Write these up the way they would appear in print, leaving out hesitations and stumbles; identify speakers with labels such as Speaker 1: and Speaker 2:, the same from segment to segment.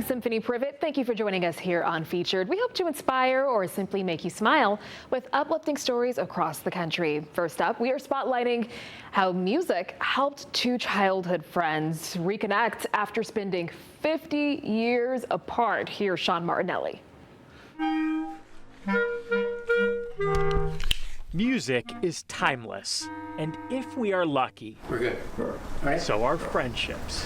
Speaker 1: I'm Symphony Privet. Thank you for joining us here on Featured. We hope to inspire or simply make you smile with uplifting stories across the country. First up, we are spotlighting how music helped two childhood friends reconnect after spending 50 years apart. Here's Sean Martinelli.
Speaker 2: Music is timeless, and if we are lucky,
Speaker 3: we're good. All right.
Speaker 2: So are friendships.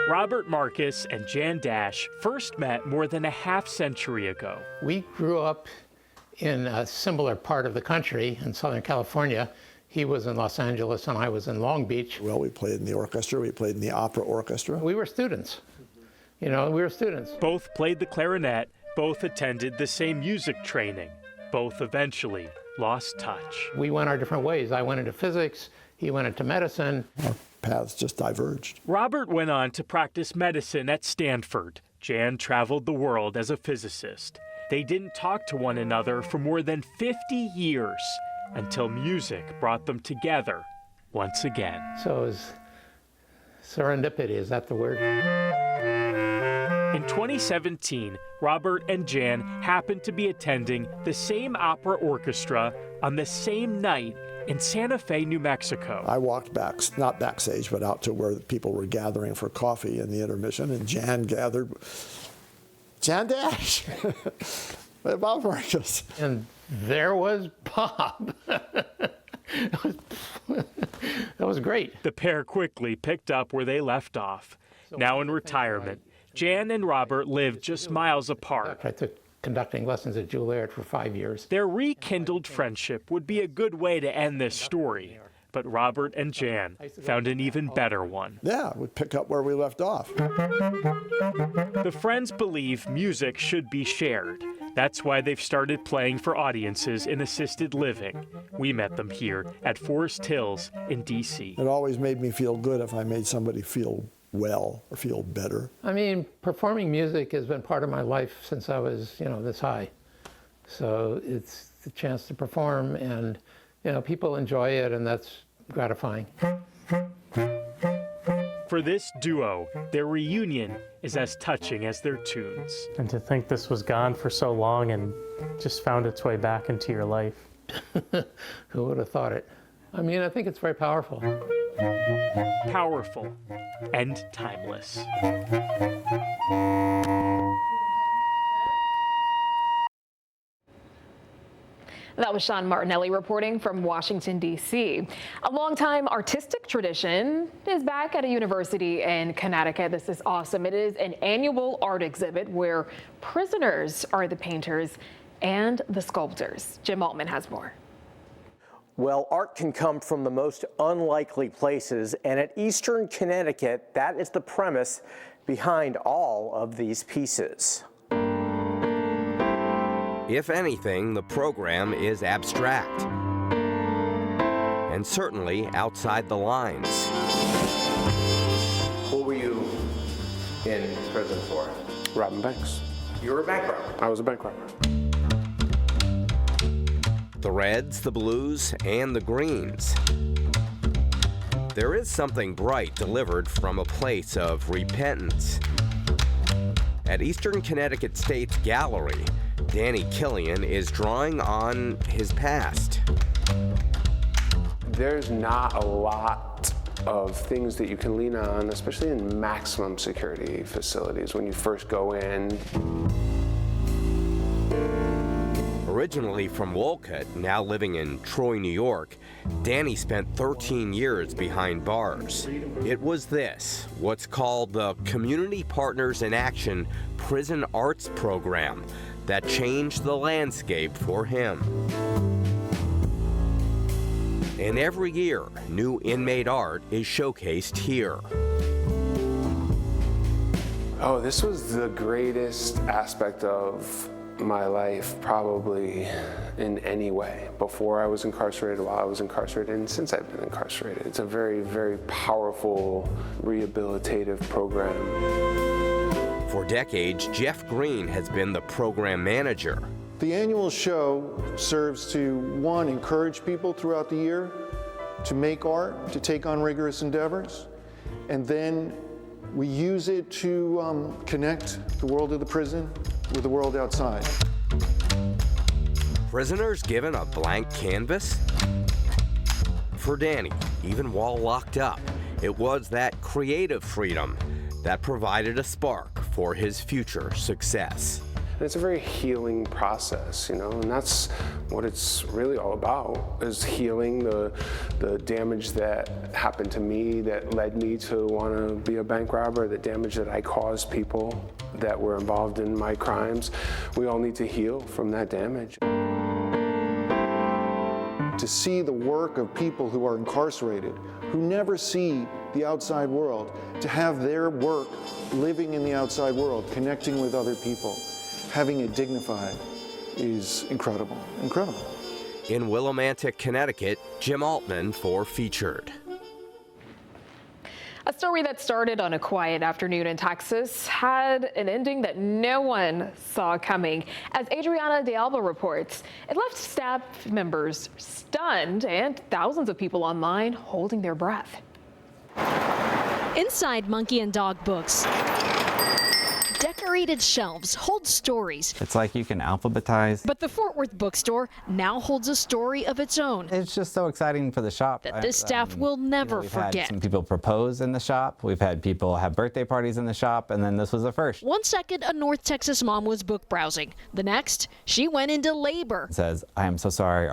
Speaker 2: Robert Marcus and Jan Dash first met more than a half-century ago.
Speaker 3: We grew up in a similar part of the country in Southern California. He was in Los Angeles and I was in Long Beach.
Speaker 4: Well, we played in the orchestra, we played in the opera orchestra.
Speaker 3: We were students. We were students.
Speaker 2: Both played the clarinet, both attended the same music training. Both eventually lost touch.
Speaker 3: We went our different ways. I went into physics, he went into medicine.
Speaker 4: Our paths just diverged.
Speaker 2: Robert went on to practice medicine at Stanford. Jan traveled the world as a physicist. They didn't talk to one another for more than 50 years until music brought them together once again.
Speaker 3: So it was serendipity, is that the word?
Speaker 2: In 2017, Robert and Jan happened to be attending the same opera orchestra on the same night in Santa Fe, New Mexico.
Speaker 4: I walked back, not backstage, but out to where people were gathering for coffee in the intermission, and Jan gathered. Jan Dash, Bob Marcus.
Speaker 3: And there was Bob. That was great.
Speaker 2: The pair quickly picked up where they left off. Now in retirement, Jan and Robert live just miles apart.
Speaker 3: I took conducting lessons at Juilliard for 5 years.
Speaker 2: Their rekindled friendship would be a good way to end this story, but Robert and Jan found an even better one.
Speaker 4: Yeah, we'd pick up where we left off.
Speaker 2: The friends believe music should be shared. That's why they've started playing for audiences in assisted living. We met them here at Forest Hills in D.C.
Speaker 4: It always made me feel good if I made somebody feel well or feel better.
Speaker 3: I mean, performing music has been part of my life since I was, this high. So it's the chance to perform and, people enjoy it and that's gratifying.
Speaker 2: For this duo, their reunion is as touching as their tunes.
Speaker 5: And to think this was gone for so long and just found its way back into your life.
Speaker 3: Who would have thought it? I mean, I think it's very powerful.
Speaker 2: Powerful and timeless.
Speaker 1: That was Sean Martinelli reporting from Washington, D.C. A longtime artistic tradition is back at a university in Connecticut. This is awesome. It is an annual art exhibit where prisoners are the painters and the sculptors. Jim Altman has more.
Speaker 6: Well, art can come from the most unlikely places, and at Eastern Connecticut, that is the premise behind all of these pieces.
Speaker 7: If anything, the program is abstract, and certainly outside the lines.
Speaker 8: What were you in prison for?
Speaker 9: Robbing banks.
Speaker 8: You were a bank robber?
Speaker 9: I was a bank robber.
Speaker 7: The reds, the blues, and the greens. There is something bright delivered from a place of repentance. At Eastern Connecticut State's Gallery, Danny Killian is drawing on his past.
Speaker 9: There's not a lot of things that you can lean on, especially in maximum security facilities when you first go in.
Speaker 7: Originally from Wolcott, now living in Troy, New York, Danny spent 13 years behind bars. It was this, what's called the Community Partners in Action Prison Arts Program, that changed the landscape for him. And every year, new inmate art is showcased here.
Speaker 9: Oh, this was the greatest aspect of my life, probably in any way. Before I was incarcerated, while I was incarcerated, and since I've been incarcerated. It's a very, very powerful rehabilitative program.
Speaker 7: For decades, Jeff Green has been the program manager.
Speaker 10: The annual show serves to, one, encourage people throughout the year to make art, to take on rigorous endeavors, and then We use it to connect the world of the prison with the world outside.
Speaker 7: Prisoners given a blank canvas? For Danny, even while locked up, it was that creative freedom that provided a spark for his future success.
Speaker 9: It's a very healing process, you know, and that's what it's really all about, is healing the damage that happened to me that led me to want to be a bank robber, the damage that I caused people that were involved in my crimes. We all need to heal from that damage.
Speaker 10: To see the work of people who are incarcerated, who never see the outside world, to have their work living in the outside world, connecting with other people, having it dignified, is incredible, incredible.
Speaker 7: In Willimantic, Connecticut, Jim Altman for Featured.
Speaker 1: A story that started on a quiet afternoon in Texas had an ending that no one saw coming. As Adriana De Alba reports, it left staff members stunned and thousands of people online holding their breath.
Speaker 11: Inside Monkey and Dog books, decorated shelves hold stories.
Speaker 12: It's like you can alphabetize.
Speaker 11: But the Fort Worth bookstore now holds a story of its own.
Speaker 12: It's just so exciting for the shop.
Speaker 11: That this staff will never
Speaker 12: we've
Speaker 11: forget.
Speaker 12: Had some people propose in the shop. We've had people have birthday parties in the shop, and then this was the first.
Speaker 11: 1 second, a North Texas mom was book browsing. The next, she went into labor.
Speaker 12: It says, "I am so sorry,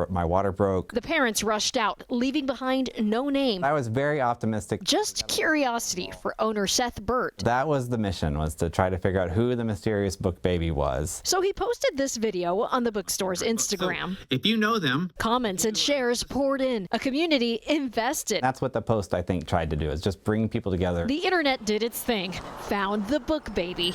Speaker 12: my water broke."
Speaker 11: The parents rushed out, leaving behind no name.
Speaker 12: I was very optimistic.
Speaker 11: Just curiosity for owner Seth Burt.
Speaker 12: That was the mission, was to try to figure out who the mysterious book baby was.
Speaker 11: So he posted this video on the bookstore's Instagram.
Speaker 13: So if you know them.
Speaker 11: Comments and shares poured in. A community invested.
Speaker 12: That's what the post, I think, tried to do, is just bring people together.
Speaker 11: The internet did its thing. Found the book baby.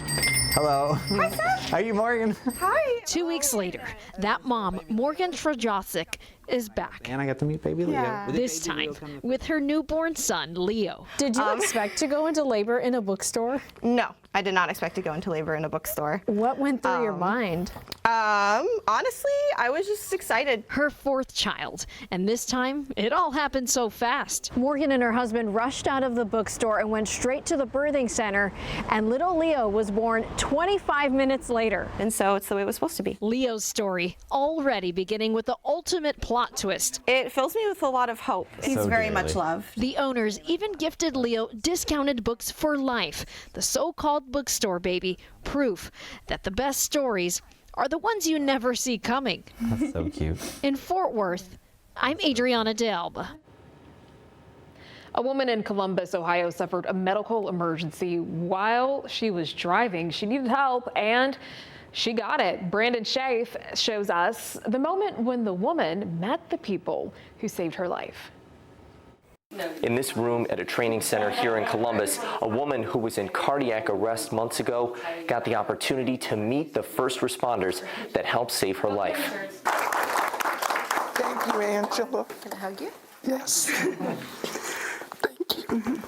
Speaker 12: Hello. Hi, Seth. Are you Morgan?
Speaker 11: Hi. 2 weeks later, that mom, Morgan Trajasic, is back.
Speaker 12: And I got to meet baby Leo.
Speaker 11: Yeah. This time with her newborn son, Leo.
Speaker 14: Did you expect to go into labor in a bookstore?
Speaker 15: No, I did not expect to go into labor in a bookstore.
Speaker 14: What went through your mind?
Speaker 15: Honestly, I was just excited.
Speaker 11: Her 4th child, and this time it all happened so fast.
Speaker 14: Morgan and her husband rushed out of the bookstore and went straight to the birthing center, and little Leo was born 25 minutes later.
Speaker 15: And so it's the way it was supposed to be.
Speaker 11: Leo's story already beginning with the ultimate plot twist.
Speaker 15: It fills me with a lot of hope. He's very much loved.
Speaker 11: The owners even gifted Leo discounted books for life. The so-called bookstore baby, proof that the best stories are the ones you never see coming.
Speaker 12: That's so cute.
Speaker 11: In Fort Worth, I'm Adriana De Alba.
Speaker 1: A woman in Columbus, Ohio, suffered a medical emergency while she was driving. She needed help, and she got it. Brandon Schaaf shows us the moment when the woman met the people who saved her life.
Speaker 16: In this room at a training center here in Columbus, a woman who was in cardiac arrest months ago got the opportunity to meet the first responders that helped save her life.
Speaker 17: Thank you, Angela.
Speaker 15: Can I hug you?
Speaker 17: Yes. Thank you.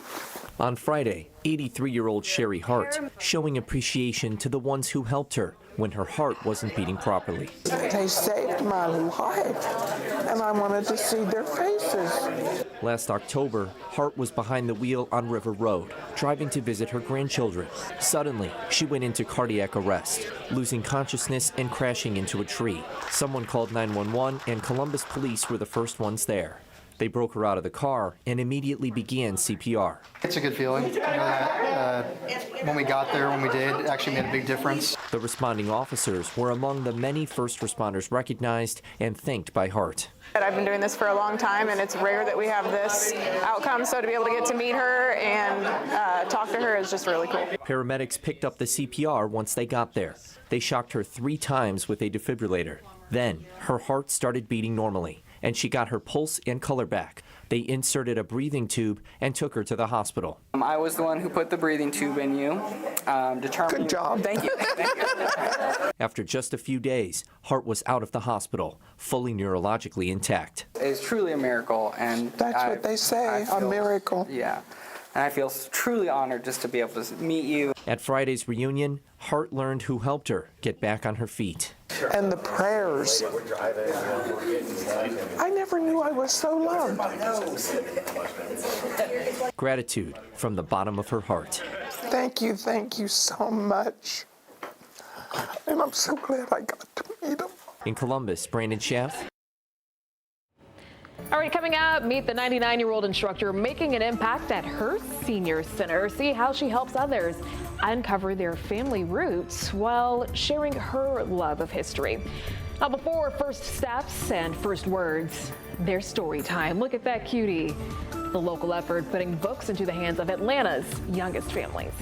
Speaker 18: On Friday, 83-year-old Sherry Hart showing appreciation to the ones who helped her when her heart wasn't beating properly.
Speaker 17: They saved my life, and I wanted to see their faces.
Speaker 18: Last October, Hart was behind the wheel on River Road, driving to visit her grandchildren. Suddenly, she went into cardiac arrest, losing consciousness and crashing into a tree. Someone called 911, and Columbus police were the first ones there. They broke her out of the car and immediately began CPR.
Speaker 19: It's a good feeling. You know that when we got there, when we did, it actually made a big difference.
Speaker 18: The responding officers were among the many first responders recognized and thanked by Hart.
Speaker 20: I've been doing this for a long time, and it's rare that we have this outcome, so to be able to get to meet her and talk to her is just really cool.
Speaker 18: Paramedics picked up the CPR once they got there. They shocked her 3 times with a defibrillator. Then, her heart started beating normally, and she got her pulse and color back. They inserted a breathing tube and took her to the hospital.
Speaker 21: I was the one who put the breathing tube in you.
Speaker 17: Good job.
Speaker 21: Thank you.
Speaker 18: After just a few days, Hart was out of the hospital, fully neurologically intact.
Speaker 21: It's truly a miracle, and
Speaker 17: that's what they say, a miracle.
Speaker 21: Yeah. And I feel truly honored just to be able to meet you.
Speaker 18: At Friday's reunion, Hart learned who helped her get back on her feet.
Speaker 17: And the prayers. I never knew I was so loved.
Speaker 18: Gratitude from the bottom of her heart.
Speaker 17: Thank you so much. And I'm so glad I got to meet him.
Speaker 18: In Columbus, Brandon Schaff.
Speaker 1: All right, coming up, meet the 99-year-old instructor making an impact at her senior center. See how she helps others uncover their family roots while sharing her love of history. Now, before first steps and first words, their story time. Look at that cutie. The local effort putting books into the hands of Atlanta's youngest families.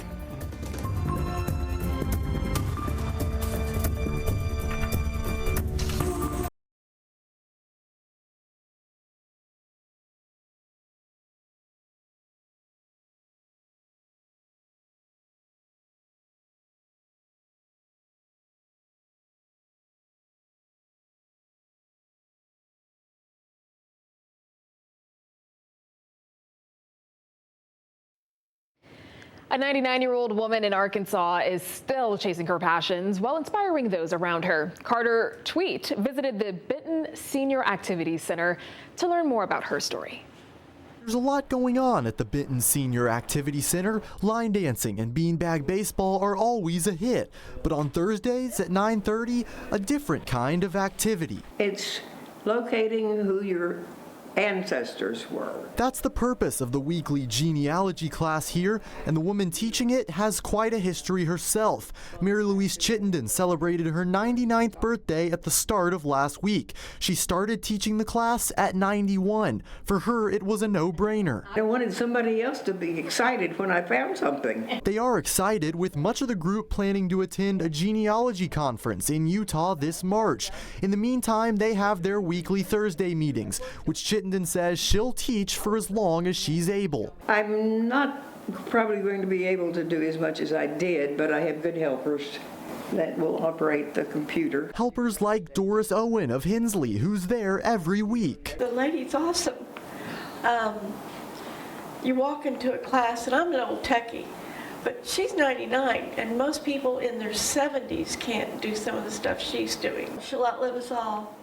Speaker 1: A 99-year-old woman in Arkansas is still chasing her passions while inspiring those around her. Carter Tweet visited the Benton Senior Activity Center to learn more about her story.
Speaker 13: There's a lot going on at the Benton Senior Activity Center. Line dancing and beanbag baseball are always a hit. But on Thursdays at 9:30, a different kind of activity.
Speaker 22: It's locating who your ancestors were.
Speaker 13: That's the purpose of the weekly genealogy class here, and the woman teaching it has quite a history herself. Mary Louise Chittenden celebrated her 99th birthday at the start of last week. She started teaching the class at 91. For her, it was a no-brainer.
Speaker 22: I wanted somebody else to be excited when I found something.
Speaker 13: They are excited, with much of the group planning to attend a genealogy conference in Utah this March. In the meantime, they have their weekly Thursday meetings, which Chittenden says she'll teach for as long as she's able.
Speaker 22: I'm not probably going to be able to do as much as I did, but I have good helpers that will operate the computer.
Speaker 13: Helpers like Doris Owen of Hensley, who's there every week.
Speaker 23: The lady's awesome. You walk into a class, and I'm an old techie, but she's 99, and most people in their 70s can't do some of the stuff she's doing. She'll outlive us all.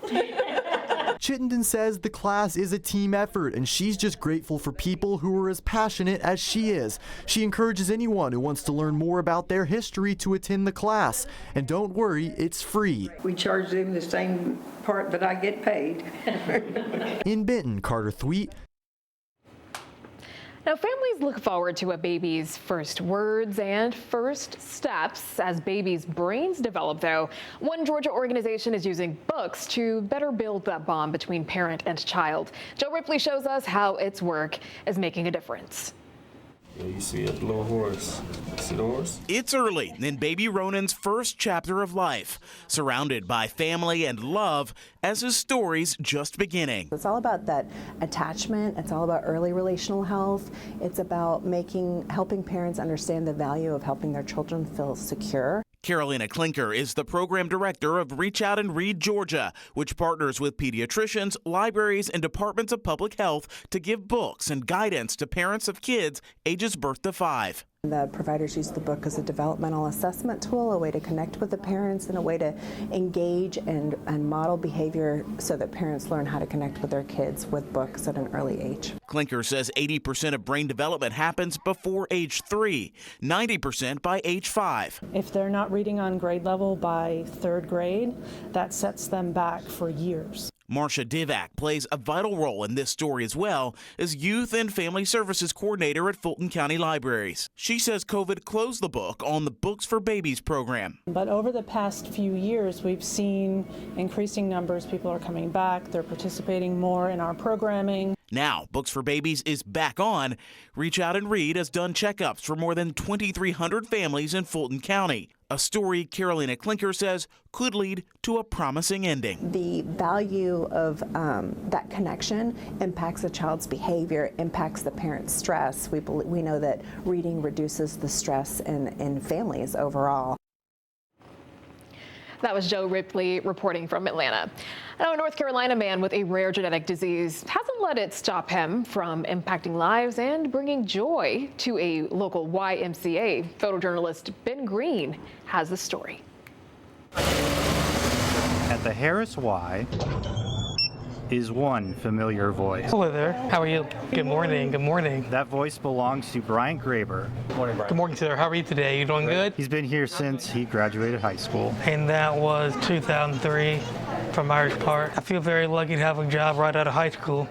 Speaker 13: Chittenden says the class is a team effort, and she's just grateful for people who are as passionate as she is. She encourages anyone who wants to learn more about their history to attend the class. And don't worry, it's free.
Speaker 22: We charge them the same part that I get paid.
Speaker 13: In Benton, Carter Thweet.
Speaker 1: Now, families look forward to a baby's first words and first steps as babies' brains develop, though. One Georgia organization is using books to better build that bond between parent and child. Joe Ripley shows us how its work is making a difference.
Speaker 24: Yeah, you see a little horse. See the horse?
Speaker 25: It's early in baby Ronan's first chapter of life, surrounded by family and love as his story's just beginning.
Speaker 26: It's all about that attachment. It's all about early relational health. It's about helping parents understand the value of helping their children feel secure.
Speaker 25: Carolina Klinker is the program director of Reach Out and Read Georgia, which partners with pediatricians, libraries, and departments of public health to give books and guidance to parents of kids ages birth to 5.
Speaker 26: The providers use the book as a developmental assessment tool, a way to connect with the parents and a way to engage and model behavior so that parents learn how to connect with their kids with books at an early age.
Speaker 25: Klinker says 80% of brain development happens before age 3, 90% by age 5.
Speaker 27: If they're not reading on grade level by 3rd grade, that sets them back for years.
Speaker 25: Marcia Divac plays a vital role in this story as well as Youth and Family Services Coordinator at Fulton County Libraries. She says COVID closed the book on the Books for Babies program.
Speaker 27: But over the past few years, we've seen increasing numbers. People are coming back. They're participating more in our programming.
Speaker 25: Now, Books for Babies is back on. Reach Out and Read has done checkups for more than 2,300 families in Fulton County. A story Carolina Klinker says could lead to a promising ending.
Speaker 26: The value of that connection impacts a child's behavior, impacts the parent's stress. We know that reading reduces the stress in families overall.
Speaker 1: That was Joe Ripley reporting from Atlanta. Now, a North Carolina man with a rare genetic disease hasn't let it stop him from impacting lives and bringing joy to a local YMCA. Photojournalist Ben Green has the story.
Speaker 2: At the Harris Y is one familiar voice.
Speaker 3: Hello there. How are you? Good morning. Good morning.
Speaker 2: That voice belongs to Bryant Graber.
Speaker 3: Morning, Brian. Good morning, sir. How are you today? You doing good?
Speaker 2: He's been here since he graduated high school.
Speaker 3: And that was 2003 from Irish Park. I feel very lucky to have a job right out of high school.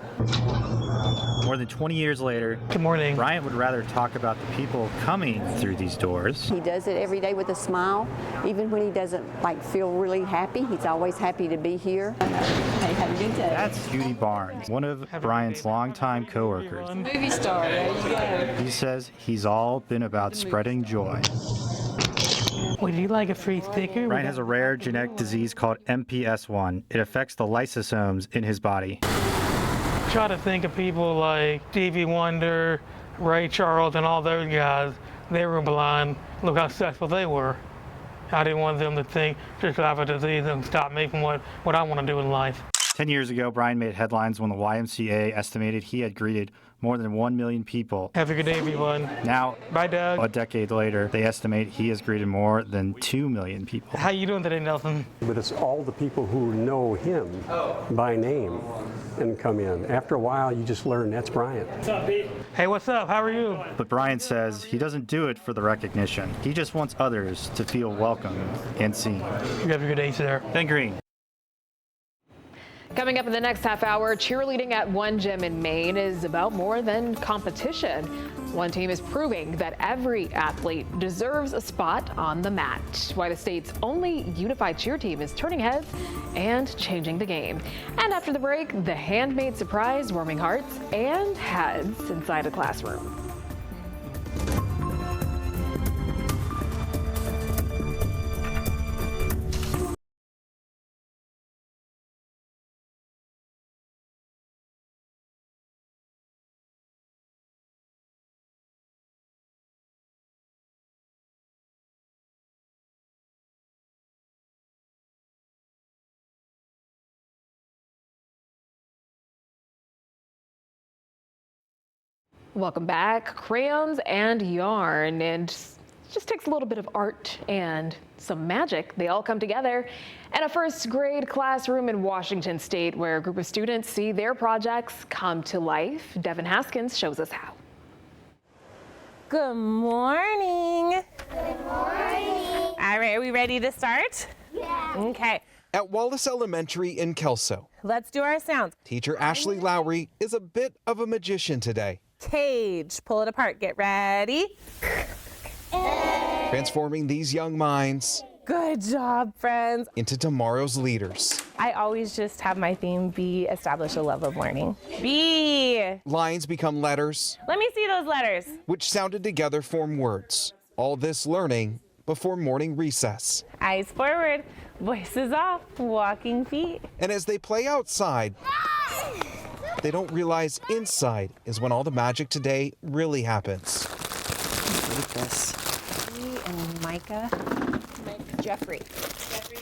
Speaker 2: More than 20 years later,
Speaker 3: good morning.
Speaker 2: Bryant would rather talk about the people coming through these doors.
Speaker 4: He does it every day with a smile. Even when he doesn't feel really happy, he's always happy to be here. Hey, have a good day.
Speaker 2: That's Judy Barnes, one of Bryant's longtime coworkers.
Speaker 4: Movie star, there you go.
Speaker 2: He says he's all been about spreading joy.
Speaker 3: Would you like a free sticker?
Speaker 2: Bryant has a rare genetic disease called MPS1. It affects the lysosomes in his body.
Speaker 3: Try to think of people like Stevie Wonder, Ray Charles, and all those guys. They were blind. Look how successful they were. I didn't want them to think just I have a disease and stop me from what I want to do in life.
Speaker 2: 10 years ago, Bryant made headlines when the YMCA estimated he had greeted more than 1 million people.
Speaker 3: Have a good day, everyone.
Speaker 2: Now,
Speaker 3: bye, Doug.
Speaker 2: A decade later, they estimate he has greeted more than 2 million people.
Speaker 3: How you doing today, Nelson?
Speaker 5: But it's all the people who know him by name and come in. After a while, you just learn that's Bryant.
Speaker 3: What's up, B? Hey, what's up? How are you?
Speaker 2: But Bryant says he doesn't do it for the recognition. He just wants others to feel welcome and seen.
Speaker 3: You have a good day, sir.
Speaker 2: Ben Green.
Speaker 1: Coming up in the next half hour, cheerleading at one gym in Maine is about more than competition. One team is proving that every athlete deserves a spot on the mat. Why the state's only unified cheer team is turning heads and changing the game. And after the break, the handmade surprise warming hearts and heads inside a classroom. Welcome back. Crayons and yarn, and it just takes a little bit of art and some magic. They all come together in a first grade classroom in Washington State where a group of students see their projects come to life. Devin Haskins shows us how.
Speaker 6: Good morning.
Speaker 8: Good morning.
Speaker 6: All right, are we ready to start?
Speaker 8: Yeah.
Speaker 6: Okay.
Speaker 9: At Wallace Elementary in Kelso,
Speaker 6: let's do our sounds.
Speaker 9: Teacher Ashley Lowry is a bit of a magician today.
Speaker 6: Cage, pull it apart, get ready.
Speaker 9: Transforming these young minds.
Speaker 6: Good job, friends.
Speaker 9: Into tomorrow's leaders.
Speaker 6: I always just have my theme be establish a love of learning. B.
Speaker 9: Lines become letters.
Speaker 6: Let me see those letters.
Speaker 9: Which sounded together form words. All this learning before morning recess.
Speaker 6: Eyes forward, voices off, walking feet.
Speaker 9: And as they play outside, they don't realize inside is when all the magic today really happens.
Speaker 6: Read this. And Micah. Jeffrey.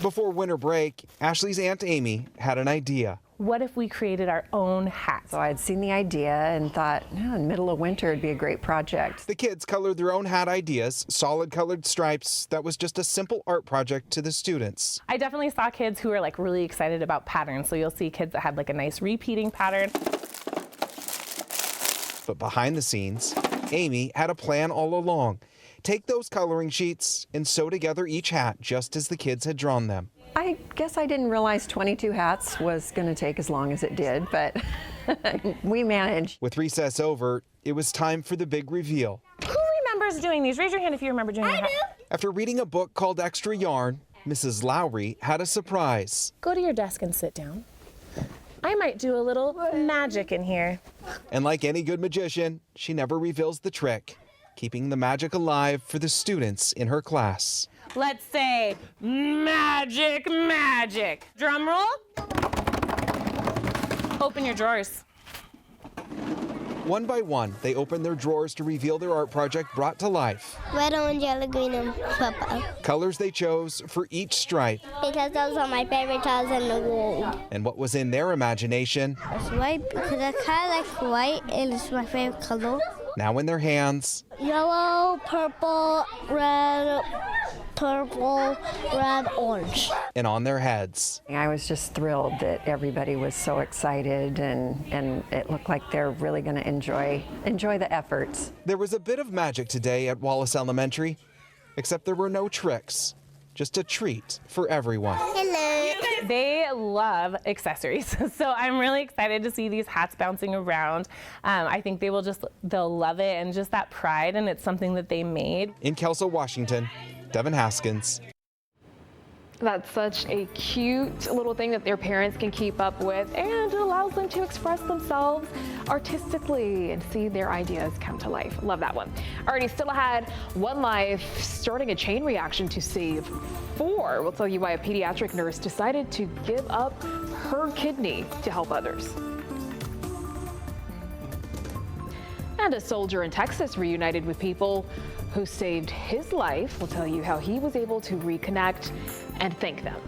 Speaker 9: Before winter break, Ashley's Aunt Amy had an idea.
Speaker 6: What if we created our own hats?
Speaker 26: So I'd seen the idea and thought, in the middle of winter, it'd be a great project.
Speaker 9: The kids colored their own hat ideas, solid colored stripes. That was just a simple art project to the students.
Speaker 6: I definitely saw kids who were really excited about patterns. So you'll see kids that had a nice repeating pattern.
Speaker 9: But behind the scenes, Amy had a plan all along. Take those coloring sheets and sew together each hat just as the kids had drawn them.
Speaker 26: I guess I didn't realize 22 hats was going to take as long as it did, but we managed.
Speaker 9: With recess over, it was time for the big reveal.
Speaker 6: Who remembers doing these? Raise your hand if you remember doing that.
Speaker 9: After reading a book called Extra Yarn, Mrs. Lowry had a surprise.
Speaker 6: Go to your desk and sit down. I might do a little magic in here.
Speaker 9: And like any good magician, she never reveals the trick, keeping the magic alive for the students in her class.
Speaker 6: Let's say magic, magic. Drum roll. Open your drawers.
Speaker 9: One by one, they opened their drawers to reveal their art project brought to life.
Speaker 8: Red, orange, yellow, green, and purple.
Speaker 9: Colors they chose for each stripe.
Speaker 8: Because those are my favorite colors in the world.
Speaker 9: And what was in their imagination.
Speaker 8: It's white because I kind of like white and it's my favorite color.
Speaker 9: Now in their hands.
Speaker 8: Yellow, purple, red, orange.
Speaker 9: And on their heads.
Speaker 4: I was just thrilled that everybody was so excited and it looked like they're really going to enjoy the efforts.
Speaker 9: There was a bit of magic today at Wallace Elementary, except there were no tricks, just a treat for everyone.
Speaker 8: Hello.
Speaker 6: They love accessories, so I'm really excited to see these hats bouncing around. I think they'll love it and just that pride, and it's something that they made.
Speaker 9: In Kelso, Washington, Devin Haskins.
Speaker 1: That's such a cute little thing that their parents can keep up with, and it allows them to express themselves artistically and see their ideas come to life. Love that one. Already still ahead, One Life starting a chain reaction to save 4. We'll tell you why a pediatric nurse decided to give up her kidney to help others. And a soldier in Texas reunited with people who saved his life. We'll tell you how he was able to reconnect and thank them.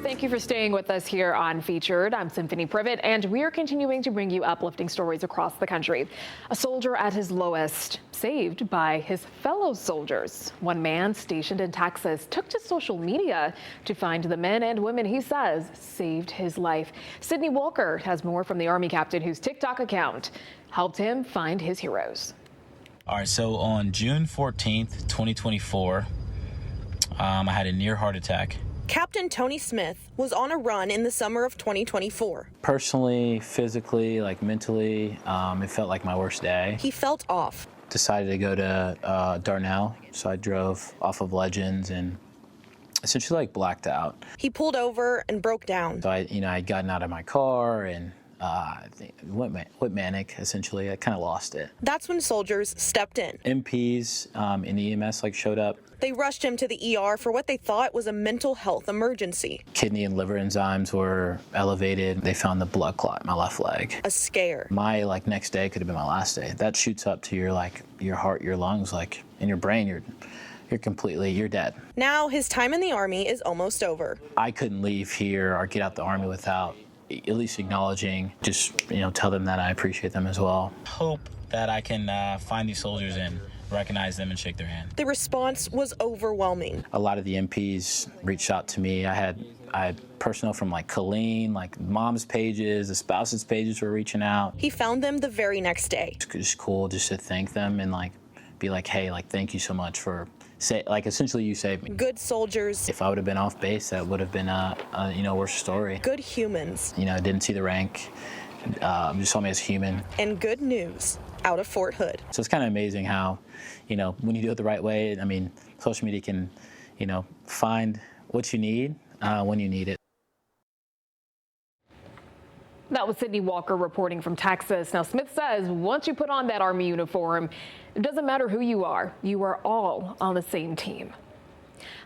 Speaker 1: Thank you for staying with us here on Featured. I'm Symphony Privet, and we are continuing to bring you uplifting stories across the country. A soldier at his lowest, saved by his fellow soldiers. One man stationed in Texas took to social media to find the men and women he says saved his life. Sydney Walker has more from the Army captain whose TikTok account helped him find his heroes.
Speaker 7: All right, so on June 14th, 2024, I had a near heart attack.
Speaker 10: Captain Tony Smith was on a run in the summer of 2024.
Speaker 7: Personally, physically, mentally, it felt like my worst day.
Speaker 10: He felt off.
Speaker 7: Decided to go to Darnell, so I drove off of Legends and essentially blacked out.
Speaker 10: He pulled over and broke down.
Speaker 7: So I'd gotten out of my car and I think went manic, essentially. I kind of lost it.
Speaker 10: That's when soldiers stepped in.
Speaker 7: MPs and EMS showed up.
Speaker 10: They rushed him to the ER for what they thought was a mental health emergency.
Speaker 7: Kidney and liver enzymes were elevated. They found the blood clot in my left leg.
Speaker 10: A scare.
Speaker 7: My next day could have been my last day. That shoots up to your heart, your lungs, in your brain. You're dead.
Speaker 10: Now his time in the Army is almost over.
Speaker 7: I couldn't leave here or get out the Army without at least acknowledging, tell them that I appreciate them as well. Hope that I can find these soldiers and recognize them and shake their hand.
Speaker 10: The response was overwhelming.
Speaker 7: A lot of the MPs reached out to me. I had personnel from Colleen, mom's pages, the spouses' pages were reaching out.
Speaker 10: He found them the very next day.
Speaker 7: It's just cool just to thank them and be hey, thank you so much for essentially you saved me.
Speaker 10: Good soldiers.
Speaker 7: If I would have been off base, that would have been a worse story.
Speaker 10: Good humans.
Speaker 7: Didn't see the rank, just saw me as human.
Speaker 10: And good news out of Fort Hood.
Speaker 7: So it's kind of amazing how, when you do it the right way, social media can, find what you need when you need it.
Speaker 1: That was Sydney Walker reporting from Texas. Now, Smith says once you put on that Army uniform, it doesn't matter who you are all on the same team.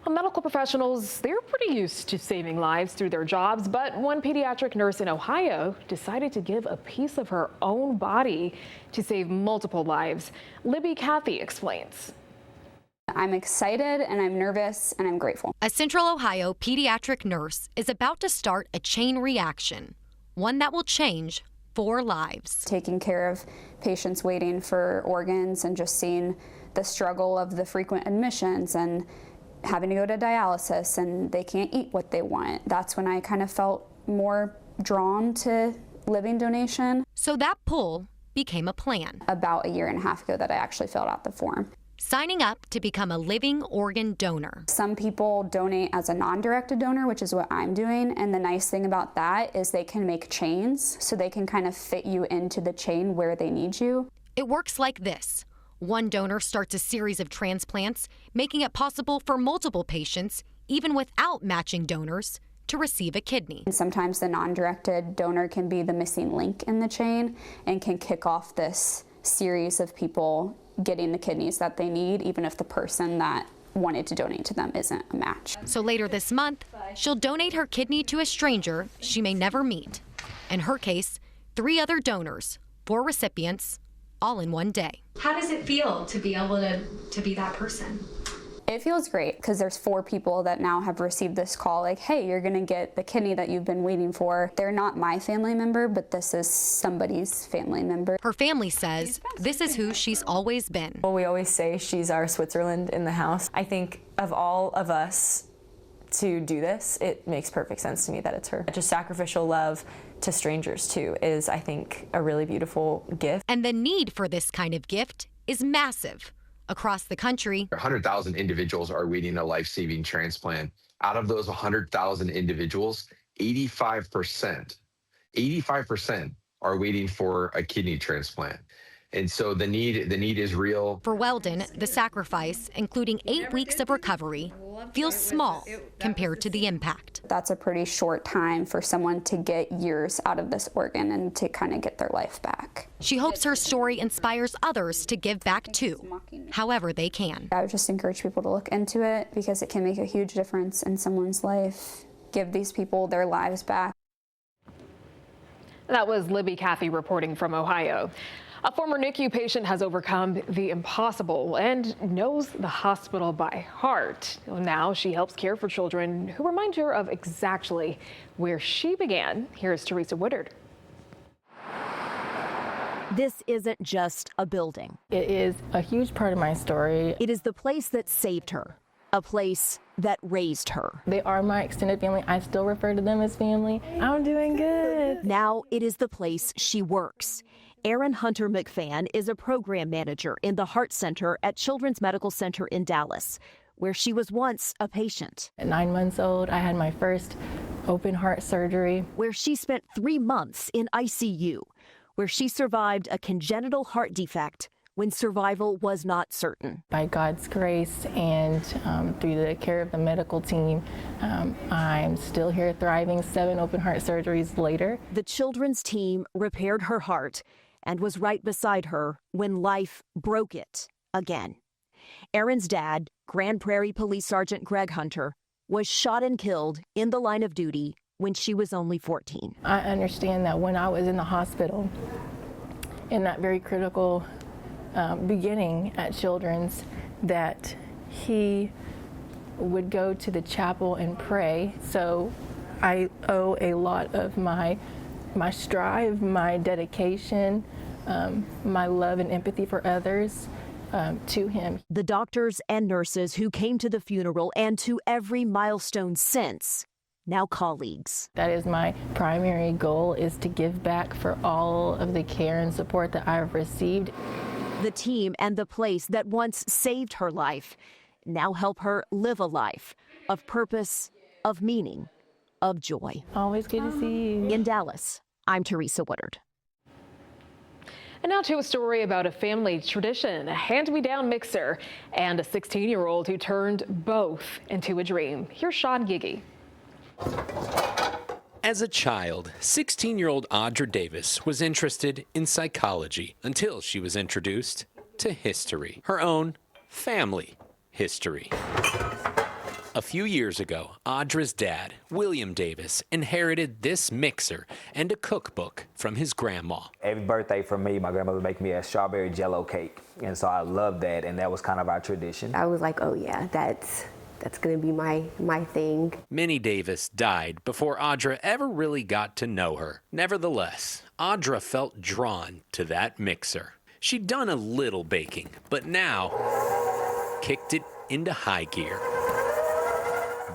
Speaker 1: Well, medical professionals, they're pretty used to saving lives through their jobs, but one pediatric nurse in Ohio decided to give a piece of her own body to save multiple lives. Libby Cathy explains.
Speaker 11: I'm excited and I'm nervous and I'm grateful.
Speaker 12: A Central Ohio pediatric nurse is about to start a chain reaction, one that will change 4 lives.
Speaker 11: Taking care of patients waiting for organs and just seeing the struggle of the frequent admissions and having to go to dialysis and they can't eat what they want. That's when I kind of felt more drawn to living donation.
Speaker 12: So that pull became a plan.
Speaker 11: About a year and a half ago that I actually filled out the form.
Speaker 12: signing up to become a living organ donor.
Speaker 11: Some people donate as a non-directed donor, which is what I'm doing, and the nice thing about that is they can make chains, so they can kind of fit you into the chain where they need you.
Speaker 12: It works like this. One donor starts a series of transplants, making it possible for multiple patients, even without matching donors, to receive a kidney.
Speaker 11: And sometimes the non-directed donor can be the missing link in the chain and can kick off this series of people getting the kidneys that they need, even if the person that wanted to donate to them isn't a match.
Speaker 12: So later this month, she'll donate her kidney to a stranger she may never meet. In her case, 3 other donors, 4 recipients, all in one day.
Speaker 14: How does it feel to be able to be that person?
Speaker 11: It feels great because there's 4 people that now have received this call like, hey, you're gonna get the kidney that you've been waiting for. They're not my family member, but this is somebody's family member.
Speaker 12: Her family says this is who she's always been.
Speaker 15: Well, we always say she's our Switzerland in the house. I think of all of us to do this, it makes perfect sense to me that it's her. Just sacrificial love to strangers too is, I think, a really beautiful gift.
Speaker 12: And the need for this kind of gift is massive. Across the country,
Speaker 16: 100,000 individuals are waiting a life-saving transplant. Out of those 100,000 individuals, 85% are waiting for a kidney transplant. And so the need is real.
Speaker 12: For Weldon, the sacrifice, including 8 weeks of recovery, feels small compared to the impact.
Speaker 11: That's a pretty short time for someone to get years out of this organ and to kind of get their life back.
Speaker 12: She hopes her story inspires others to give back too, however they can.
Speaker 11: I would just encourage people to look into it because it can make a huge difference in someone's life. Give these people their lives back.
Speaker 1: That was Libby Caffey reporting from Ohio. A former NICU patient has overcome the impossible and knows the hospital by heart. Now she helps care for children who remind her of exactly where she began. Here's Teresa Woodard.
Speaker 17: This isn't just a building.
Speaker 19: It is a huge part of my story.
Speaker 17: It is the place that saved her, a place that raised her.
Speaker 19: They are my extended family. I still refer to them as family. I'm doing good.
Speaker 17: Now it is the place she works. Erin Hunter McFan is a program manager in the Heart Center at Children's Medical Center in Dallas, where she was once a patient.
Speaker 19: At 9 months old, I had my first open heart surgery.
Speaker 17: Where she spent 3 months in ICU, where she survived a congenital heart defect when survival was not certain.
Speaker 19: By God's grace and through the care of the medical team, I'm still here thriving 7 open heart surgeries later.
Speaker 17: The children's team repaired her heart and was right beside her when life broke it again. Erin's dad, Grand Prairie Police Sergeant Greg Hunter, was shot and killed in the line of duty when she was only 14.
Speaker 19: I understand that when I was in the hospital, in that very critical beginning at Children's, that he would go to the chapel and pray. So I owe a lot of my strive, my dedication, my love and empathy for others to him.
Speaker 17: The doctors and nurses who came to the funeral and to every milestone since, now colleagues.
Speaker 19: That is my primary goal, is to give back for all of the care and support that I've received.
Speaker 17: The team and the place that once saved her life now help her live a life of purpose, of meaning, of joy.
Speaker 19: Always good to see you.
Speaker 17: In Dallas, I'm Teresa Woodard.
Speaker 1: And now to a story about a family tradition, a hand-me-down mixer, and a 16-year-old who turned both into a dream. Here's Sean Giggy.
Speaker 20: As a child, 16-year-old Audra Davis was interested in psychology until she was introduced to history, her own family history. A few years ago, Audra's dad, William Davis, inherited this mixer and a cookbook from his grandma.
Speaker 21: Every birthday for me, my grandmother would make me a strawberry jello cake. And so I loved that, and that was kind of our tradition.
Speaker 28: I was like, oh yeah, that's gonna be my thing.
Speaker 20: Minnie Davis died before Audra ever really got to know her. Nevertheless, Audra felt drawn to that mixer. She'd done a little baking, but now kicked it into high gear.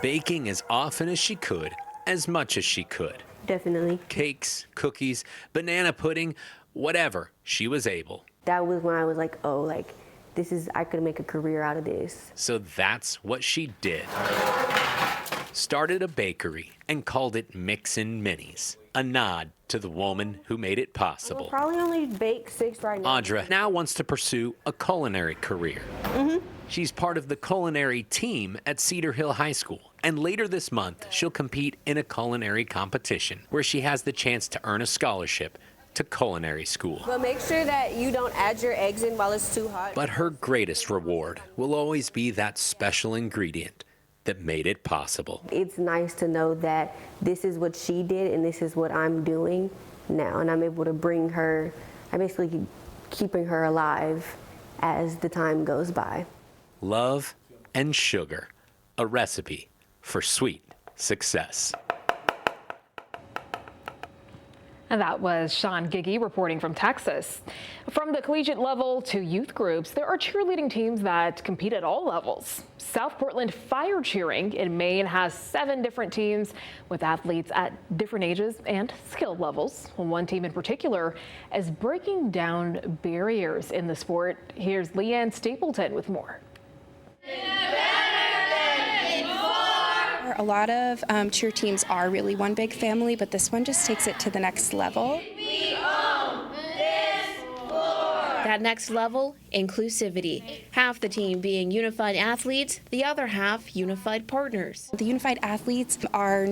Speaker 20: Baking as often as she could, as much as she could.
Speaker 28: Definitely.
Speaker 20: Cakes, cookies, banana pudding, whatever she was able.
Speaker 28: That was when I was like, oh, like I could make a career out of this.
Speaker 20: So that's what she did. Started a bakery and called it Mixin' Minis, a nod to the woman who made it possible.
Speaker 28: We'll probably only bake 6 right now.
Speaker 20: Audra now wants to pursue a culinary career. She's part of the culinary team at Cedar Hill High School, and later this month, she'll compete in a culinary competition where she has the chance to earn a scholarship to culinary school.
Speaker 28: But make sure that you don't add your eggs in while it's too hot.
Speaker 20: But her greatest reward will always be that special ingredient that made it possible.
Speaker 28: It's nice to know that this is what she did and this is what I'm doing now, and I'm able to bring her, I'm basically keeping her alive as the time goes by.
Speaker 20: Love and sugar, a recipe for sweet success.
Speaker 1: And that was Sean Giggy reporting from Texas. From the collegiate level to youth groups, there are cheerleading teams that compete at all levels. South Portland Fire Cheering in Maine has 7 different teams with athletes at different ages and skill levels. One team in particular is breaking down barriers in the sport. Here's Leanne Stapleton with more.
Speaker 5: A lot of cheer teams are really one big family, but this one just takes it to the next level.
Speaker 13: That next level, inclusivity. Half the team being unified athletes, the other half unified partners.
Speaker 5: The unified athletes are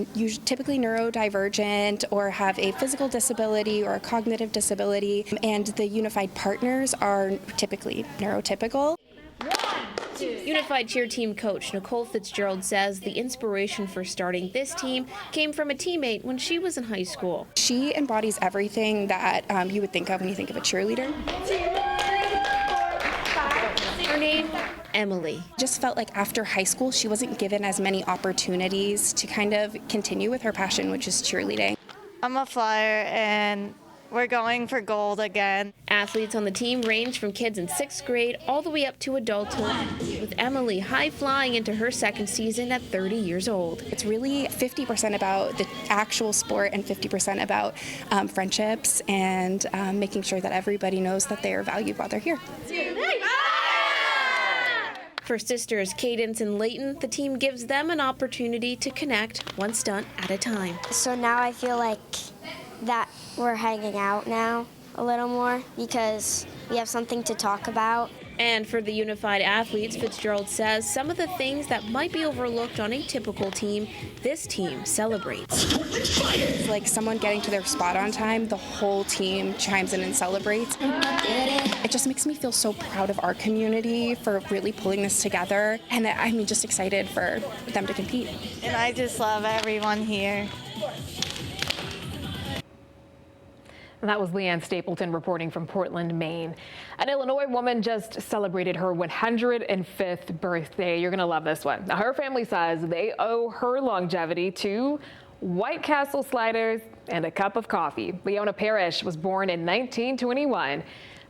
Speaker 5: typically neurodivergent or have a physical disability or a cognitive disability, and the unified partners are typically neurotypical.
Speaker 13: Unified cheer team coach Nicole Fitzgerald says the inspiration for starting this team came from a teammate when she was in high school.
Speaker 5: She embodies everything that you would think of when you think of a cheerleader.
Speaker 13: Her name, Emily.
Speaker 5: Just felt like after high school she wasn't given as many opportunities to kind of continue with her passion, which is cheerleading.
Speaker 18: I'm a flyer and we're going for gold again.
Speaker 13: Athletes on the team range from kids in 6th grade all the way up to adulthood, with Emily high-flying into her 2nd season at 30 years old.
Speaker 5: It's really 50% about the actual sport and 50% about friendships and making sure that everybody knows that they are valued while they're here.
Speaker 13: For sisters Cadence and Layton, the team gives them an opportunity to connect one stunt at a time.
Speaker 8: So now I feel like that we're hanging out now a little more because we have something to talk about.
Speaker 13: And for the unified athletes, Fitzgerald says some of the things that might be overlooked on a typical team, this team celebrates.
Speaker 5: It's like someone getting to their spot on time, the whole team chimes in and celebrates. It just makes me feel so proud of our community for really pulling this together, and I'm just excited for them to compete.
Speaker 18: And I just love everyone here.
Speaker 1: And that was Leanne Stapleton reporting from Portland, Maine. An Illinois woman just celebrated her 105th birthday. You're going to love this one. Now, her family says they owe her longevity to White Castle sliders and a cup of coffee. Leona Parrish was born in 1921.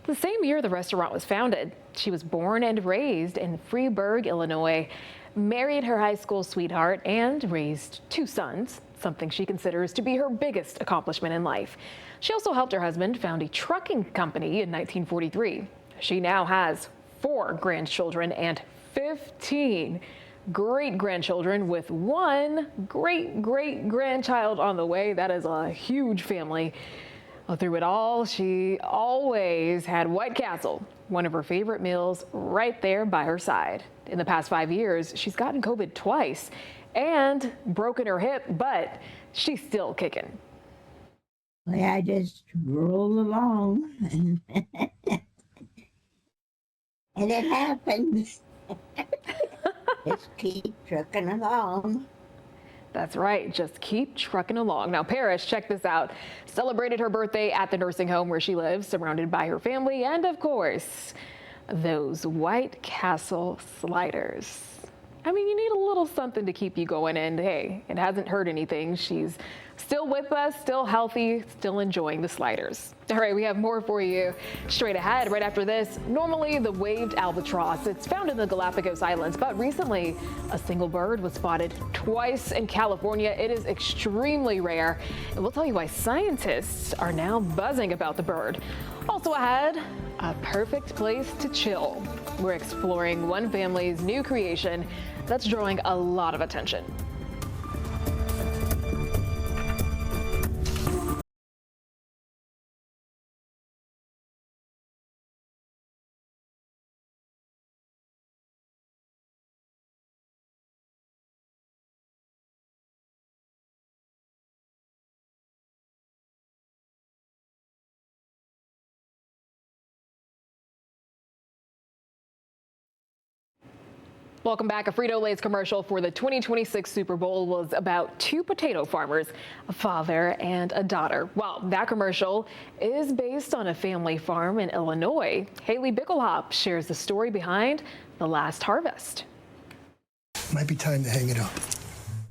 Speaker 1: The same year the restaurant was founded. She was born and raised in Freeburg, Illinois, married her high school sweetheart, and raised 2 sons, something she considers to be her biggest accomplishment in life. She also helped her husband found a trucking company in 1943. She now has 4 grandchildren and 15 great-grandchildren with 1 great-great-grandchild on the way. That is a huge family. Well, through it all, she always had White Castle, one of her favorite meals, right there by her side. In the past 5 years, she's gotten COVID twice and broken her hip, but she's still kicking.
Speaker 22: I just roll along and it happens. Just keep trucking along.
Speaker 1: That's right, just keep trucking along. Now, Parrish, check this out, celebrated her birthday at the nursing home where she lives, surrounded by her family and, of course, those White Castle sliders. I mean, you need a little something to keep you going, and hey, it hasn't hurt anything. She's still with us, still healthy, still enjoying the sliders. All right, we have more for you straight ahead. Right after this, normally the waved albatross, it's found in the Galapagos Islands, but recently a single bird was spotted twice in California. It is extremely rare, and we'll tell you why scientists are now buzzing about the bird. Also ahead, a a perfect place to chill. We're exploring one family's new creation that's drawing a lot of attention. Welcome back. A Frito-Lay's commercial for the 2026 Super Bowl was about two potato farmers, a father and a daughter. Well, that commercial is based on a family farm in Illinois. Haley Bickelhop shares the story behind the last harvest.
Speaker 2: Might be time to hang it up.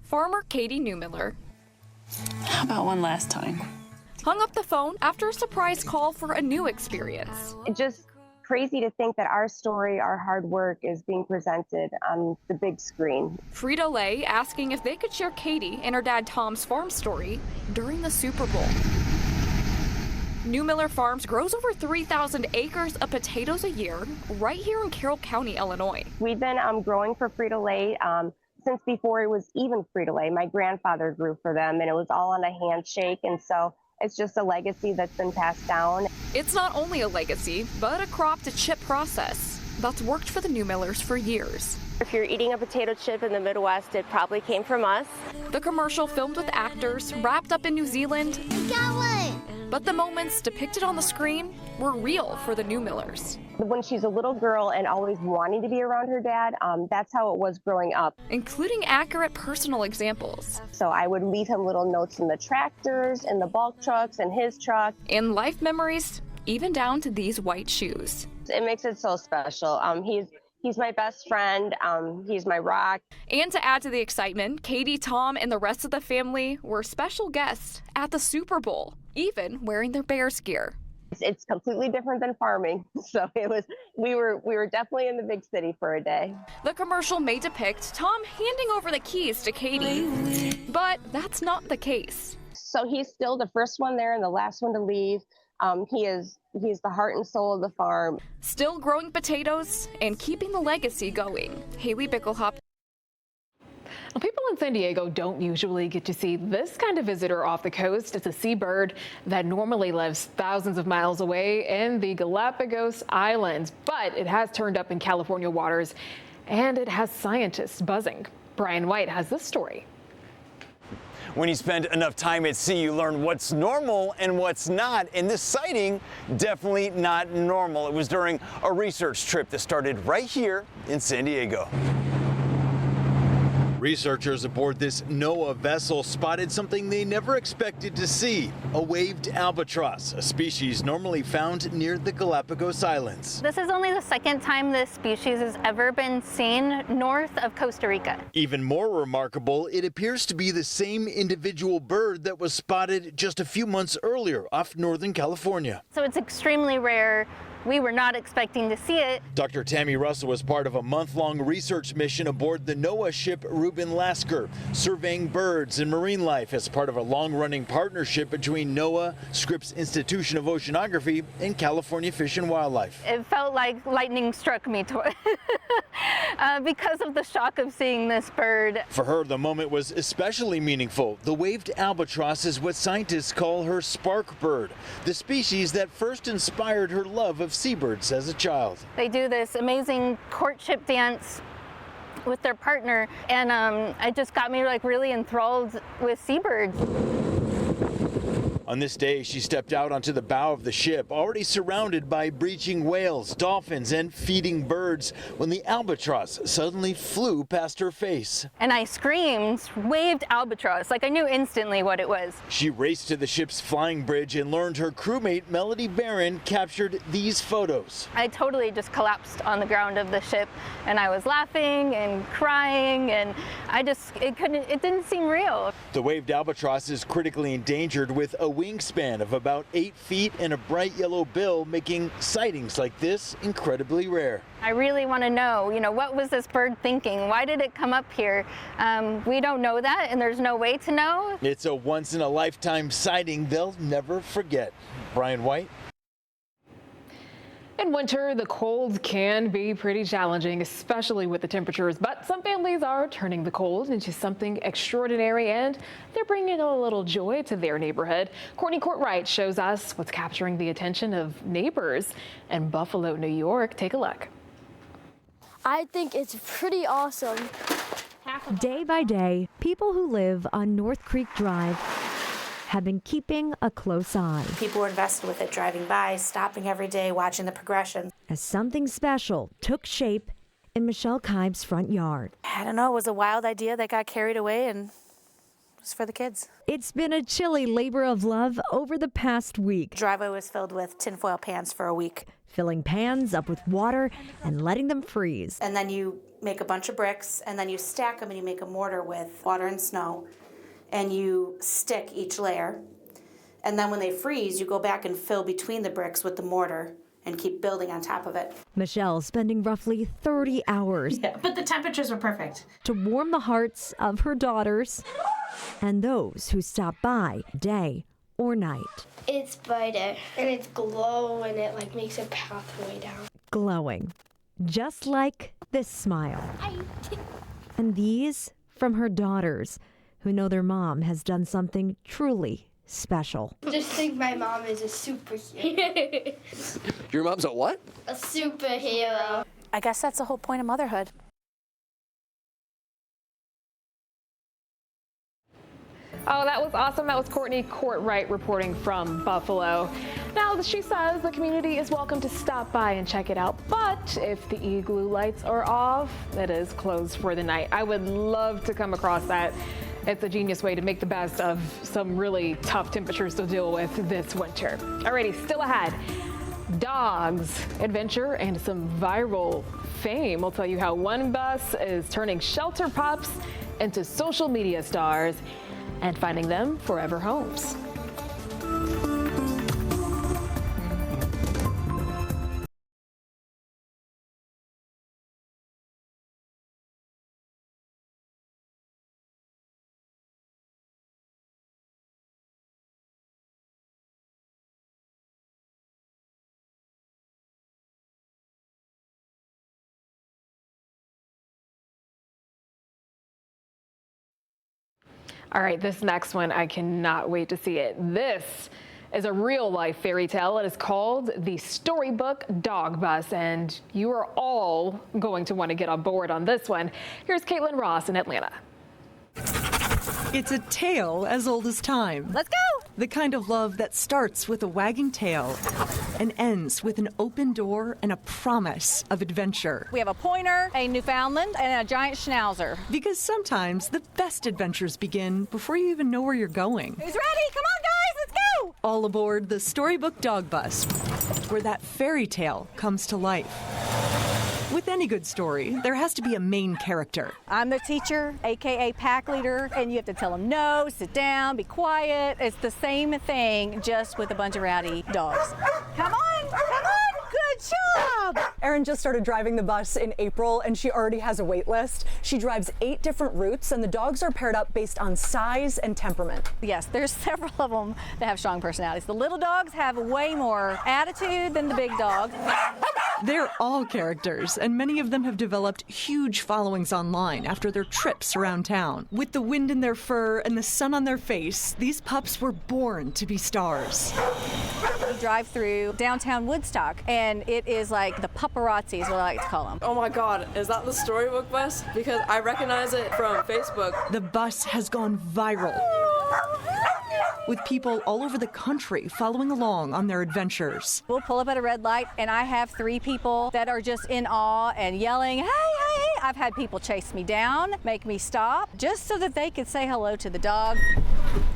Speaker 3: Farmer Katie Newmiller
Speaker 4: How about one last time?
Speaker 3: hung up the phone after a surprise call for a new experience.
Speaker 23: It's just crazy to think that our story, our hard work is being presented on the big screen.
Speaker 3: Frito-Lay asking if they could share Katie and her dad Tom's farm story during the Super Bowl. Newmiller Farms grows over 3,000 acres of potatoes a year right here in Carroll County, Illinois.
Speaker 23: We've been growing for Frito-Lay since before it was even Frito-Lay. My grandfather grew for them, and it was all on a handshake, and so it's just a legacy that's been passed down.
Speaker 3: It's not only a legacy, but a crop to chip process that's worked for the Newmillers for years.
Speaker 23: If you're eating a potato chip in the Midwest, it probably came from us.
Speaker 3: The commercial, filmed with actors, wrapped up in New Zealand.
Speaker 23: Got one!
Speaker 3: But the moments depicted on the screen were real for the Newmillers.
Speaker 23: When she's a little girl and always wanting to be around her dad, that's how it was growing up.
Speaker 3: Including accurate personal examples.
Speaker 23: So I would leave him little notes in the tractors, in the bulk trucks, and his truck.
Speaker 3: And life memories, even down to these white shoes.
Speaker 23: It makes it so special. He's my best friend. He's my rock.
Speaker 3: And to add to the excitement, Katie, Tom, and the rest of the family were special guests at the Super Bowl, even wearing their Bears gear.
Speaker 23: It's completely different than farming. So we were definitely in the big city for a day.
Speaker 3: The commercial may depict Tom handing over the keys to Katie, but that's not the case.
Speaker 23: So he's still the first one there and the last one to leave. He's the heart and soul of the farm.
Speaker 3: Still growing potatoes and keeping the legacy going. Haley Bickelhop.
Speaker 1: Well, people in San Diego don't usually get to see this kind of visitor off the coast. It's a seabird that normally lives thousands of miles away in the Galapagos Islands, but it has turned up in California waters and it has scientists buzzing. Brian White has this story.
Speaker 24: When you spend enough time at sea, you learn what's normal and what's not. And this sighting, definitely not normal. It was during a research trip that started right here in San Diego.
Speaker 25: Researchers aboard this NOAA vessel spotted something they never expected to see, a waved albatross, a species normally found near the Galapagos Islands.
Speaker 26: This is only the second time this species has ever been seen north of Costa Rica.
Speaker 25: Even more remarkable, it appears to be the same individual bird that was spotted just a few months earlier off Northern California.
Speaker 26: So it's extremely rare. We were not expecting to see it.
Speaker 25: Dr. Tammy Russell was part of a month-long research mission aboard the NOAA ship Reuben Lasker, surveying birds and marine life as part of a long-running partnership between NOAA, Scripps Institution of Oceanography, and California Fish and Wildlife.
Speaker 26: It felt like lightning struck me because of the shock of seeing this bird.
Speaker 25: For her, the moment was especially meaningful. The waved albatross is what scientists call her spark bird, the species that first inspired her love of seabirds as a child.
Speaker 26: They do this amazing courtship dance with their partner, and it just got me really enthralled with seabirds.
Speaker 25: On this day, she stepped out onto the bow of the ship, already surrounded by breaching whales, dolphins, and feeding birds, when the albatross suddenly flew past her face.
Speaker 26: And I screamed, waved albatross, I knew instantly what it was.
Speaker 25: She raced to the ship's flying bridge and learned her crewmate, Melody Barron, captured these photos.
Speaker 26: I totally just collapsed on the ground of the ship, and I was laughing and crying, and it didn't seem real.
Speaker 25: The waved albatross is critically endangered with a wingspan of about 8 feet and a bright yellow bill, making sightings like this incredibly rare.
Speaker 26: I really want to know, what was this bird thinking? Why did it come up here? We don't know that, and there's no way to know.
Speaker 25: It's a once-in-a-lifetime sighting they'll never forget. Brian White.
Speaker 1: In winter, the cold can be pretty challenging, especially with the temperatures, but some families are turning the cold into something extraordinary, and they're bringing a little joy to their neighborhood. Courtney Courtwright shows us what's capturing the attention of neighbors in Buffalo, New York. Take a look.
Speaker 6: I think it's pretty awesome.
Speaker 17: Day by day, people who live on North Creek Drive have been keeping a close eye.
Speaker 7: People were invested with it, driving by, stopping every day, watching the progression.
Speaker 17: As something special took shape in Michelle Kibe's front yard.
Speaker 7: I don't know, it was a wild idea that got carried away, and it was for the kids.
Speaker 17: It's been a chilly labor of love over the past week.
Speaker 7: The driveway was filled with tinfoil pans for a week.
Speaker 17: Filling pans up with water and letting them freeze.
Speaker 7: And then you make a bunch of bricks, and then you stack them and you make a mortar with water and snow. And you stick each layer. And then when they freeze, you go back and fill between the bricks with the mortar and keep building on top of it.
Speaker 17: Michelle spending roughly 30 hours.
Speaker 7: Yeah, but the temperatures were perfect.
Speaker 17: To warm the hearts of her daughters and those who stop by day or night.
Speaker 6: It's brighter and it's glow and it like makes a pathway down.
Speaker 17: Glowing, just like this smile. And these from her daughters, who know their mom has done something truly special.
Speaker 6: Just think my mom is a superhero.
Speaker 9: Your mom's a what?
Speaker 6: A superhero.
Speaker 7: I guess that's the whole point of motherhood.
Speaker 1: Oh, that was awesome. That was Courtney Courtwright reporting from Buffalo. Now, she says the community is welcome to stop by and check it out, but if the Igloo lights are off, it is closed for the night. I would love to come across that. It's a genius way to make the best of some really tough temperatures to deal with this winter. Alrighty, still ahead. Dogs, adventure, and some viral fame. We'll tell you how one bus is turning shelter pups into social media stars and finding them forever homes. All right, this next one, I cannot wait to see it. This is a real-life fairy tale. It is called the Storybook Dog Bus, and you are all going to want to get on board on this one. Here's Caitlin Ross in Atlanta.
Speaker 10: It's a tale as old as time.
Speaker 26: Let's go!
Speaker 10: The kind of love that starts with a wagging tail and ends with an open door and a promise of adventure.
Speaker 26: We have a pointer, a Newfoundland, and a giant schnauzer.
Speaker 10: Because sometimes the best adventures begin before you even know where you're going.
Speaker 26: Who's ready? Come on, guys, let's go!
Speaker 10: All aboard the Storybook Dog Bus, where that fairy tale comes to life. With any good story, there has to be a main character.
Speaker 26: I'm the teacher, AKA pack leader, and you have to tell them no, sit down, be quiet. It's the same thing, just with a bunch of rowdy dogs. Come on, come on, good job!
Speaker 14: Erin just started driving the bus in April, and she already has a wait list. She drives 8 different routes, and the dogs are paired up based on size and temperament.
Speaker 26: Yes, there's several of them that have strong personalities. The little dogs have way more attitude than the big dogs.
Speaker 10: They're all characters, and many of them have developed huge followings online after their trips around town. With the wind in their fur and the sun on their face, these pups were born to be stars.
Speaker 26: We drive through downtown Woodstock, and it is like the paparazzi is what I like to call them.
Speaker 15: Oh my God, is that the Storybook bus? Because I recognize it from Facebook.
Speaker 10: The bus has gone viral, with people all over the country following along on their adventures.
Speaker 26: We'll pull up at a red light, and I have 3 people that are just in awe and yelling, hey, hey, hey. I've had people chase me down, make me stop, just so that they could say hello to the dog.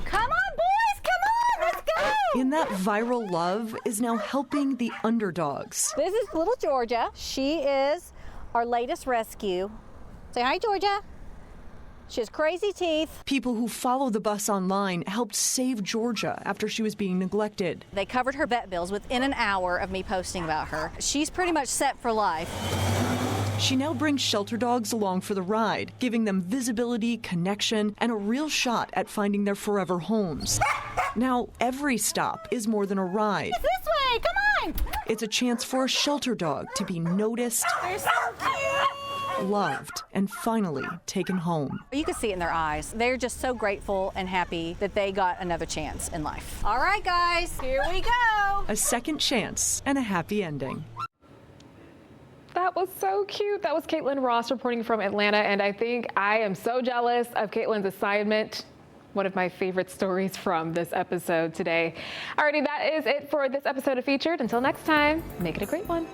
Speaker 26: Come on, boys, come on, let's go!
Speaker 10: In that viral love is now helping the underdogs.
Speaker 26: This is little Georgia. She is our latest rescue. Say hi, Georgia. She has crazy teeth.
Speaker 10: People who follow the bus online helped save Georgia after she was being neglected.
Speaker 26: They covered her vet bills within an hour of me posting about her. She's pretty much set for life.
Speaker 10: She now brings shelter dogs along for the ride, giving them visibility, connection, and a real shot at finding their forever homes. Now, every stop is more than a ride.
Speaker 26: It's this way, come coming.
Speaker 10: It's a chance for a shelter dog to be noticed,
Speaker 26: They're so cute.
Speaker 10: loved, and finally taken home.
Speaker 26: You can see it in their eyes. They're just so grateful and happy that they got another chance in life. All right, guys, here we go.
Speaker 10: A second chance and a happy ending.
Speaker 1: That was so cute. That was Caitlin Ross reporting from Atlanta, and I think I am so jealous of Caitlin's assignment. One of my favorite stories from this episode today. Alrighty, that is it for this episode of Featured. Until next time, make it a great one.